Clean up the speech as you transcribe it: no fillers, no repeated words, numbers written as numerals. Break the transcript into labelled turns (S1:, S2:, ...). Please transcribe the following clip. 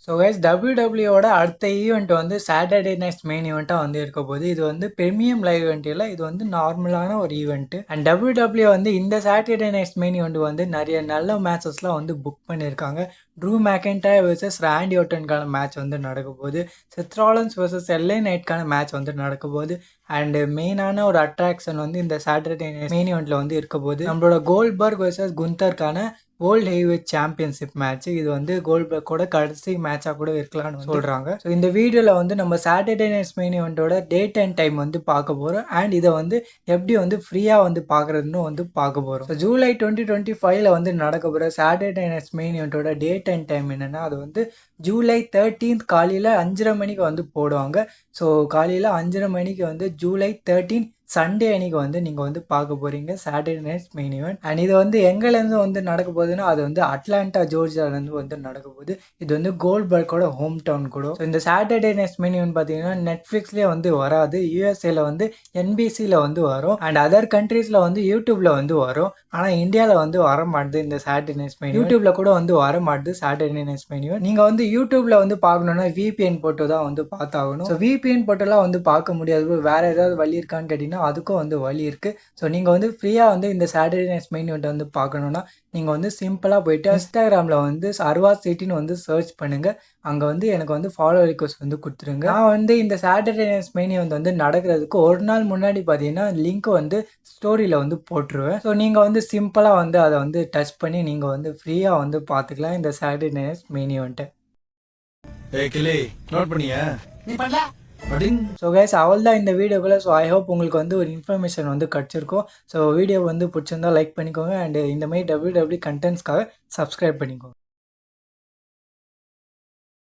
S1: So guys டபிள்யூடபிள்யூட அடுத்த event வந்து Saturday night main ஈவெண்ட்டாக வந்து இருக்க போது. இது வந்து பெர்மியம் லைவ் ஈவெண்ட் இல்லை, இது வந்து நார்மலான ஒரு ஈவெண்ட். அண்ட் டபிள்யூடபிள்யூ வந்து இந்த சாட்டர்டே நைட் மெயின் ஈவெண்ட் வந்து நிறைய நல்ல மேட்சஸ்லாம் வந்து புக் பண்ணியிருக்காங்க. ட்ரூ மேக்கென்டையர் vs ராண்டி ஓட்டனுக்கான மேட்ச் வந்து நடக்க போகுது. செத் ராலன்ஸ் vs எல்ஏ நைட்கான மேட்ச் வந்து நடக்க போகுது. அண்ட் மெயினான ஒரு அட்ராக்ஷன் வந்து இந்த சாட்டர்டே நைட் மெயின் ஈவெண்ட்டில் வந்து இருக்க போது. நம்மளோட கோல்ட்பர்க் vs குந்தர்க்கான வேர்ல்டு ஹெவிவெயிட் சாம்பியன்ஷிப் மேட்ச். இது வந்து கோல்ட்பர்க்கோட கடைசி மேட்சாக கூட இருக்கலாம்னு சொல்கிறாங்க. ஸோ இந்த வீடியோவில் வந்து நம்ம சாட்டர்டே நைட் மெயின் ஈவெண்ட்டோட டேட் அண்ட் டைம் வந்து பார்க்க போகிறோம். அண்ட் இதை வந்து எப்படி வந்து ஃப்ரீயாக வந்து பார்க்குறதுன்னு வந்து பார்க்க போகிறோம். ஸோ ஜூலை 2025 வந்து நடக்க போகிற சாட்டர்டே நைட் மெயின் ஈவெண்ட்டோட டேட் அண்ட் டைம் என்னென்னா, அது வந்து ஜூலை 13 காலையில் 5:30 மணிக்கு வந்து போடுவாங்க. ஸோ காலையில் 5:30 மணிக்கு வந்து ஜூலை 13 சண்டே அன்னைக்கு வந்து நீங்கள் வந்து பார்க்க போகிறீங்க Saturday night main event. And இது வந்து எங்கேருந்து வந்து நடக்க போகுதுன்னா, அது வந்து அட்லாண்டா ஜோர்ஜியாலேருந்து வந்து நடக்க போகுது. இது வந்து கோல்ட்பர்க்கோட ஹோம் டவுன் கூட. ஸோ இந்த சாட்டர்டே நைட் மெயின் ஈவெண்ட் பார்த்தீங்கன்னா நெட்ஃப்ளிக்ஸ்லேயே வந்து வராது. யூஎஸ்ஏல வந்து என்பிசியில் வந்து வரும். அண்ட் அதர் கண்ட்ரீஸில் வந்து யூடியூப்பில் வந்து வரும். ஆனால் இந்தியாவில் வந்து வர மாட்டுது இந்த சாட்டர்டே நைட் மெயின். யூடியூப்பில் கூட வந்து வர மாட்டுது சாட்டர்டே நைட் மெயின் ஈவெண்ட். நீங்கள் வந்து யூடியூப்பில் வந்து பார்க்கணுன்னா VPN போட்டு தான் வந்து பார்த்தாகணும். ஸோ VPN போட்டெல்லாம் வந்து பார்க்க முடியாது. வேறு ஏதாவது வழி இருக்கான்னு கேட்டிங்கன்னா அதுக்கும் வந்து வழி இருக்குது. ஸோ நீங்கள் வந்து ஃப்ரீயாக வந்து இந்த சாட்டர்டே நைட் மெயின் ஈவெண்ட் வந்து பார்க்கணுன்னா நீங்கள் வந்து சிம்பிளாக போயிட்டு இன்ஸ்டாகிராமில் வந்து அர்வா சிட்டின்னு வந்து சர்ச் பண்ணுங்கள். அங்கே வந்து எனக்கு வந்து ஃபாலோ ரிக்வெஸ்ட் வந்து கொடுத்துருங்க. நான் வந்து இந்த சாட்டர்டே நைட் மெயின் ஈவெண்ட் வந்து நடக்கிறதுக்கு ஒரு நாள் முன்னாடி பார்த்தீங்கன்னா லிங்க் வந்து ஸ்டோரியில் வந்து போட்டுருவேன். ஸோ நீங்கள் வந்து சிம்பிளாக வந்து அதை வந்து டச் பண்ணி நீங்கள் வந்து ஃப்ரீயாக வந்து பார்த்துக்கலாம் இந்த சாட்டர்டே நைட் மெயின் ஈவெண்ட்டை.
S2: நோட் பண்ணியா? நீ பண்ணல.
S1: ஸோ கைஸ் அவள்தான் இந்த வீடியோக்குள்ள. ஸோ ஐ ஹோப் உங்களுக்கு வந்து ஒரு இன்ஃபர்மேஷன் வந்து கிடச்சிருக்கும். ஸோ வீடியோ வந்து பிடிச்சிருந்தா லைக் பண்ணிக்கோங்க. அண்ட் இந்த மாதிரி டபிள்யூ கண்டென்ட்ஸ்க்காக சப்ஸ்கிரைப் பண்ணிக்கோங்க.